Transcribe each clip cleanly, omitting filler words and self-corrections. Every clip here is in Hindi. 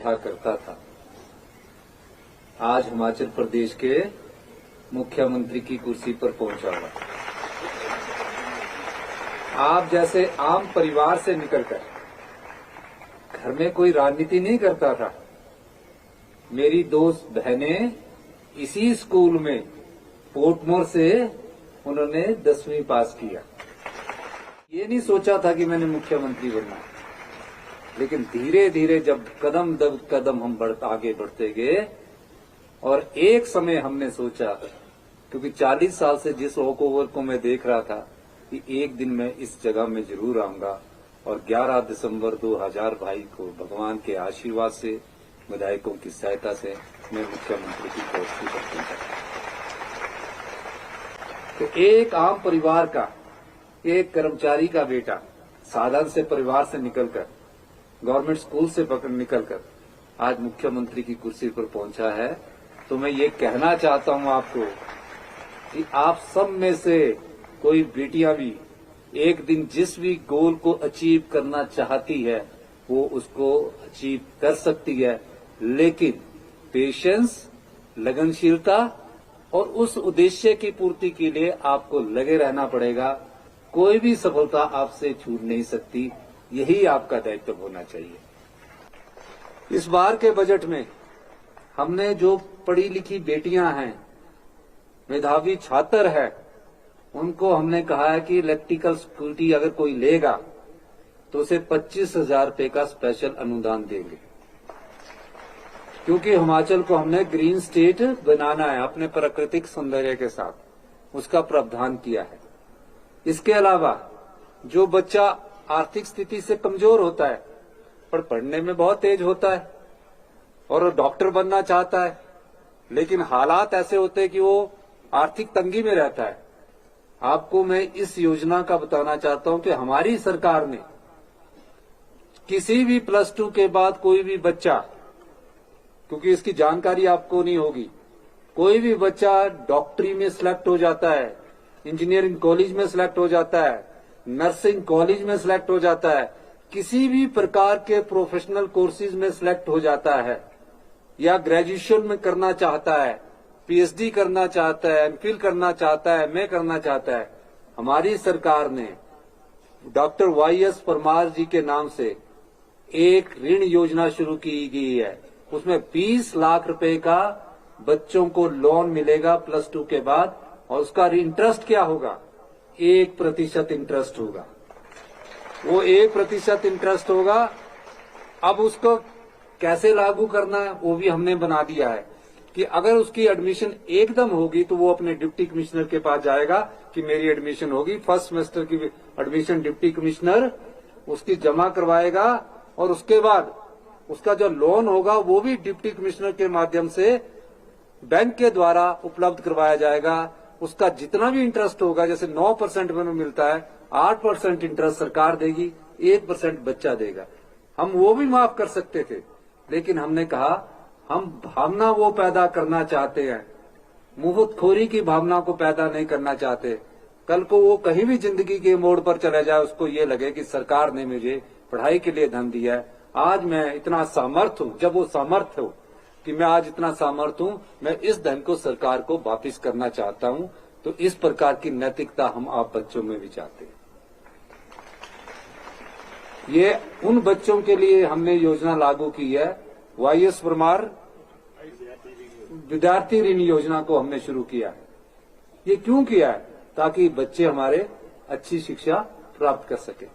बैठा करता था, आज हिमाचल प्रदेश के मुख्यमंत्री की कुर्सी पर पहुंचा हुआ। आप जैसे आम परिवार से निकलकर घर में कोई राजनीति नहीं करता था। मेरी दोस्त बहनें इसी स्कूल में पोर्टमोर से उन्होंने 10वीं पास किया। ये नहीं सोचा था कि मैंने मुख्यमंत्री बनना, लेकिन धीरे धीरे जब कदम दर कदम हम आगे बढ़ते गए और एक समय हमने सोचा, क्योंकि 40 साल से जिस वॉकओवर को मैं देख रहा था कि एक दिन मैं इस जगह में जरूर आऊंगा, और 11 दिसंबर 2022 को भगवान के आशीर्वाद से, विधायकों की सहायता से मैं मुख्यमंत्री की कुर्सी पर पहुंचा। तो एक आम परिवार का, एक कर्मचारी का बेटा साधारण से परिवार से निकलकर, गवर्नमेंट स्कूल से निकलकर आज मुख्यमंत्री की कुर्सी पर पहुंचा है। तो मैं ये कहना चाहता हूं आपको कि आप सब में से कोई बेटियां भी एक दिन जिस भी गोल को अचीव करना चाहती है वो उसको अचीव कर सकती है, लेकिन पेशेंस, लगनशीलता और उस उद्देश्य की पूर्ति के लिए आपको लगे रहना पड़ेगा। कोई भी सफलता आपसे छूट नहीं सकती, यही आपका दायित्व होना चाहिए। इस बार के बजट में हमने जो पढ़ी लिखी बेटियां हैं, मेधावी छात्र है, उनको हमने कहा है कि इलेक्ट्रिकल स्कूटी अगर कोई लेगा तो उसे 25,000 रुपए का स्पेशल अनुदान देंगे, क्योंकि हिमाचल को हमने ग्रीन स्टेट बनाना है अपने प्राकृतिक सौंदर्य के साथ, उसका प्रावधान किया है। इसके अलावा जो बच्चा आर्थिक स्थिति से कमजोर होता है पर पढ़ने में बहुत तेज होता है और डॉक्टर बनना चाहता है, लेकिन हालात ऐसे होते हैं कि वो आर्थिक तंगी में रहता है, आपको मैं इस योजना का बताना चाहता हूं कि हमारी सरकार ने किसी भी +2 के बाद कोई भी बच्चा, क्योंकि इसकी जानकारी आपको नहीं होगी, कोई भी बच्चा डॉक्टरी में सिलेक्ट हो जाता है, इंजीनियरिंग कॉलेज में सिलेक्ट हो जाता है, नर्सिंग कॉलेज में सिलेक्ट हो जाता है, किसी भी प्रकार के प्रोफेशनल कोर्सेज में सिलेक्ट हो जाता है, या ग्रेजुएशन में करना चाहता है, पीएचडी करना चाहता है, एमफिल करना चाहता है, एमए करना चाहता है, हमारी सरकार ने डॉक्टर YS परमार जी के नाम से एक ऋण योजना शुरू की गई है। उसमें 20 लाख रुपए का बच्चों को लोन मिलेगा +2 के बाद, और उसका इंटरेस्ट क्या होगा? 1% इंटरेस्ट होगा। वो 1% इंटरेस्ट होगा। अब उसको कैसे लागू करना है वो भी हमने बना दिया है कि अगर उसकी एडमिशन एकदम होगी तो वो अपने डिप्टी कमिश्नर के पास जाएगा कि मेरी एडमिशन होगी। फर्स्ट सेमेस्टर की एडमिशन डिप्टी कमिश्नर उसकी जमा करवाएगा, और उसके बाद उसका जो लोन होगा वो भी डिप्टी कमिश्नर के माध्यम से बैंक के द्वारा उपलब्ध करवाया जाएगा। उसका जितना भी इंटरेस्ट होगा, जैसे 9% में मिलता है, 8% इंटरेस्ट सरकार देगी, 1% बच्चा देगा। हम वो भी माफ कर सकते थे, लेकिन हमने कहा हम भावना वो पैदा करना चाहते हैं, मुफ्तखोरी की भावना को पैदा नहीं करना चाहते। कल को वो कहीं भी जिंदगी के मोड़ पर चला जाए, उसको ये लगे कि सरकार ने मुझे पढ़ाई के लिए धन दिया है, आज मैं इतना सामर्थ हूं। जब वो सामर्थ हो कि मैं आज इतना सामर्थ हूं, मैं इस धन को सरकार को वापिस करना चाहता हूं, तो इस प्रकार की नैतिकता हम आप बच्चों में भी चाहते हैं। ये उन बच्चों के लिए हमने योजना लागू की है। YS परमार विद्यार्थी ऋण योजना को हमने शुरू किया है। ये क्यों किया है? ताकि बच्चे हमारे अच्छी शिक्षा प्राप्त कर सके।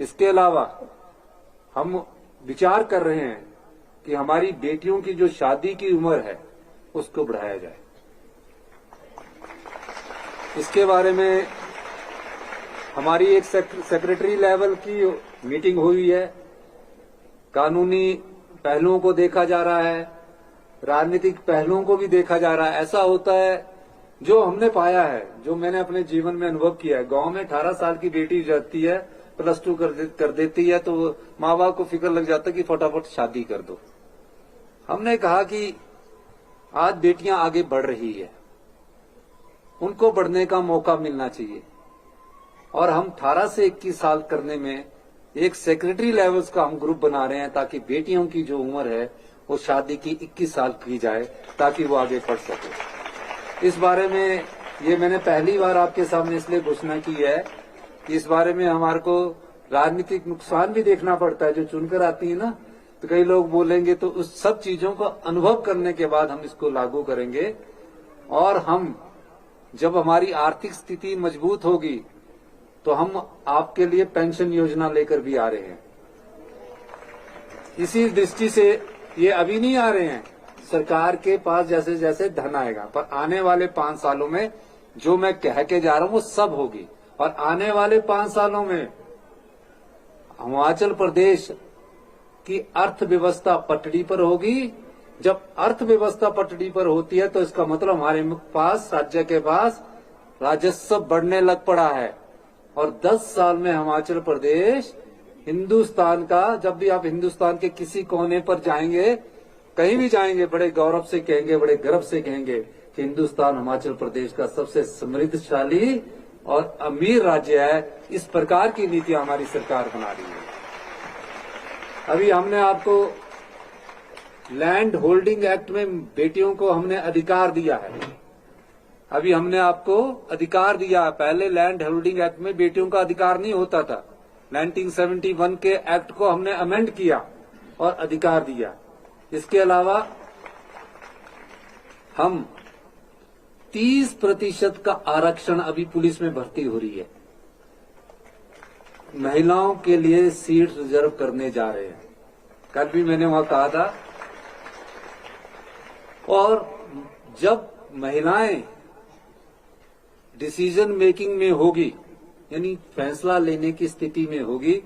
इसके अलावा हम विचार कर रहे हैं कि हमारी बेटियों की जो शादी की उम्र है उसको बढ़ाया जाए। इसके बारे में हमारी एक सेक्रेटरी लेवल की मीटिंग हुई है। कानूनी पहलुओं को देखा जा रहा है, राजनीतिक पहलुओं को भी देखा जा रहा है। ऐसा होता है, जो हमने पाया है, जो मैंने अपने जीवन में अनुभव किया है, गांव में 18 साल की बेटी जाती है, +2 कर देती है, तो माँ बाप को फिक्र लग जाता है कि फटाफट शादी कर दो। हमने कहा कि आज बेटियां आगे बढ़ रही है, उनको बढ़ने का मौका मिलना चाहिए, और हम 18 से 21 साल करने में एक सेक्रेटरी लेवल्स का हम ग्रुप बना रहे हैं ताकि बेटियों की जो उम्र है वो शादी की 21 साल की जाए ताकि वो आगे बढ़ सके। इस बारे में ये मैंने पहली बार आपके सामने इसलिए घोषणा की है कि इस बारे में हमारे को राजनीतिक नुकसान भी देखना पड़ता है। जो चुनकर आती है ना, तो कई लोग बोलेंगे, तो उस सब चीजों को अनुभव करने के बाद हम इसको लागू करेंगे। और हम जब हमारी आर्थिक स्थिति मजबूत होगी तो हम आपके लिए पेंशन योजना लेकर भी आ रहे हैं। इसी दृष्टि से ये अभी नहीं आ रहे हैं, सरकार के पास जैसे जैसे धन आएगा, पर आने वाले 5 सालों में जो मैं कह के जा रहा हूं वो सब होगी। और आने वाले 5 सालों में हिमाचल प्रदेश की अर्थव्यवस्था पटड़ी पर होगी। जब अर्थव्यवस्था पटड़ी पर होती है तो इसका मतलब हमारे पास, राज्य के पास राजस्व बढ़ने लग पड़ा है। और 10 साल में हिमाचल प्रदेश हिंदुस्तान का, जब भी आप हिंदुस्तान के किसी कोने पर जाएंगे, कहीं भी जाएंगे, बड़े गौरव से कहेंगे, बड़े गर्व से कहेंगे कि हिंदुस्तान हिमाचल प्रदेश का सबसे समृद्धशाली और अमीर राज्य है। इस प्रकार की नीतियां हमारी सरकार बना रही है। अभी हमने आपको लैंड होल्डिंग एक्ट में बेटियों को हमने अधिकार दिया है। अभी हमने आपको अधिकार दिया। पहले लैंड होल्डिंग एक्ट में बेटियों का अधिकार नहीं होता था। 1971 के एक्ट को हमने अमेंड किया और अधिकार दिया। इसके अलावा हम 30% का आरक्षण अभी पुलिस में भर्ती हो रही है, महिलाओं के लिए सीट रिजर्व करने जा रहे हैं। कल भी मैंने वहां कहा था। और जब महिलाएं डिसीजन मेकिंग में होगी, यानी फैसला लेने की स्थिति में होगी,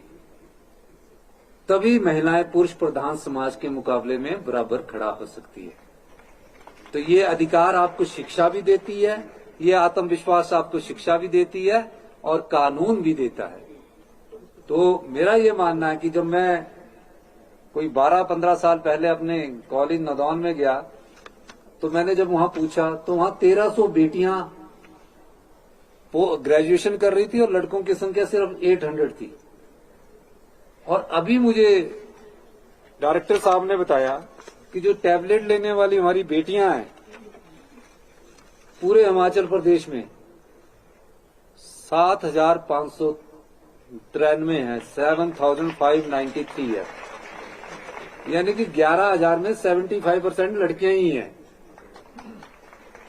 तभी महिलाएं पुरुष प्रधान समाज के मुकाबले में बराबर खड़ा हो सकती है। तो ये अधिकार आपको शिक्षा भी देती है, ये आत्मविश्वास आपको शिक्षा भी देती है और कानून भी देता है। तो मेरा ये मानना है कि जब मैं कोई 12-15 साल पहले अपने कॉलेज नदौन में गया, तो मैंने जब वहां पूछा तो वहां 1300 बेटियां वो ग्रेजुएशन कर रही थी और लड़कों की संख्या सिर्फ 800 थी। और अभी मुझे डायरेक्टर साहब ने बताया कि जो टैबलेट लेने वाली हमारी बेटियां हैं पूरे हिमाचल प्रदेश में 7,593 है, 7,593 है, यानी कि 11,000 में 75% लड़कियां ही हैं।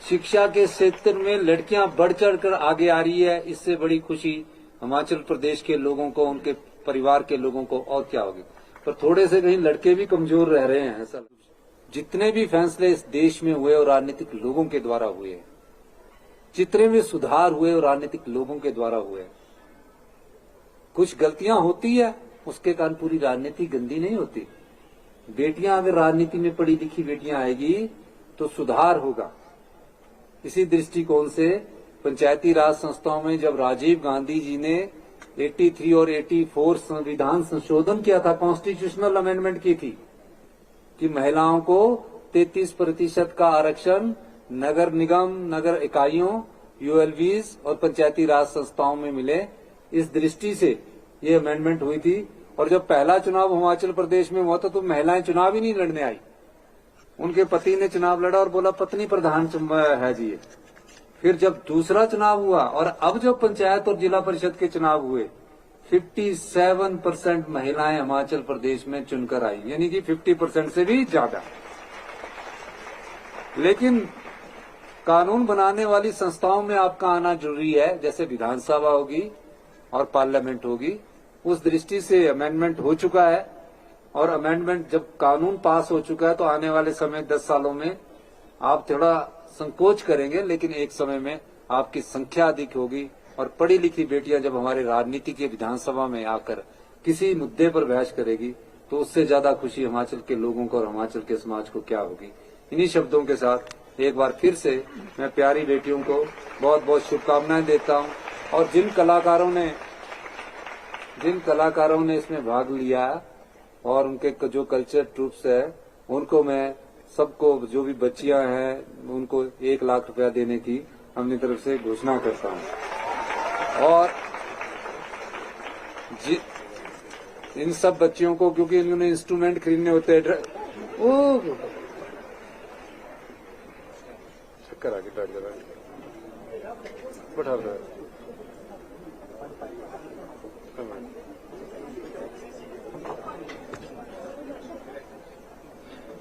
शिक्षा के क्षेत्र में लड़कियां बढ़ चढ़कर आगे आ रही है। इससे बड़ी खुशी हिमाचल प्रदेश के लोगों को, उनके परिवार के लोगों को और क्या होगी। पर थोड़े से कहीं लड़के भी कमजोर रह रहे हैं। सर, जितने भी फैसले इस देश में हुए और राजनीतिक लोगों के द्वारा हुए, जितने भी सुधार हुए और राजनीतिक लोगों के द्वारा हुए, कुछ गलतियां होती है, उसके कारण पूरी राजनीति गंदी नहीं होती। बेटियां अगर राजनीति में पढ़ी लिखी बेटियां आएगी तो सुधार होगा। इसी दृष्टिकोण से पंचायती राज संस्थाओं में जब राजीव गांधी जी ने 83 और 84 संविधान संशोधन किया था, कॉन्स्टिट्यूशनल अमेंडमेंट की थी कि महिलाओं को 33% का आरक्षण नगर निगम, नगर इकाइयों, यूएलवीज और पंचायती राज संस्थाओं में मिले। इस दृष्टि से ये अमेंडमेंट हुई थी। और जब पहला चुनाव हिमाचल प्रदेश में हुआ था तो महिलाएं चुनाव ही नहीं लड़ने आई। उनके पति ने चुनाव लड़ा और बोला पत्नी प्रधान है जी। फिर जब दूसरा चुनाव हुआ और अब जब पंचायत और जिला परिषद के चुनाव हुए, 57% महिलाएं हिमाचल प्रदेश में चुनकर आई, यानी कि 50% से भी ज्यादा। लेकिन कानून बनाने वाली संस्थाओं में आपका आना जरूरी है, जैसे विधानसभा होगी और पार्लियामेंट होगी। उस दृष्टि से अमेंडमेंट हो चुका है। और अमेंडमेंट जब कानून पास हो चुका है तो आने वाले समय 10 सालों में आप थोड़ा संकोच करेंगे, लेकिन एक समय में आपकी संख्या अधिक होगी। और पढ़ी लिखी बेटियां जब हमारे राजनीति के विधानसभा में आकर किसी मुद्दे पर बहस करेगी तो उससे ज्यादा खुशी हिमाचल के लोगों को और हिमाचल के समाज को क्या होगी। इन्हीं शब्दों के साथ एक बार फिर से मैं प्यारी बेटियों को बहुत बहुत शुभकामनाएं देता हूं। और जिन कलाकारों ने इसमें भाग लिया और उनके जो कल्चर ट्रूप्स है, उनको मैं सबको, जो भी बच्चियां हैं, उनको 1 लाख रुपया देने की अपनी तरफ से घोषणा करता हूं। इन सब बच्चियों को, क्योंकि इन्होंने इंस्ट्रूमेंट खरीदने होते हैं, ओ चक्कर आगे बैठ जा रहा है, बैठा रहा है।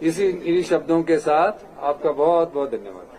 इन्हीं शब्दों के साथ आपका बहुत बहुत धन्यवाद।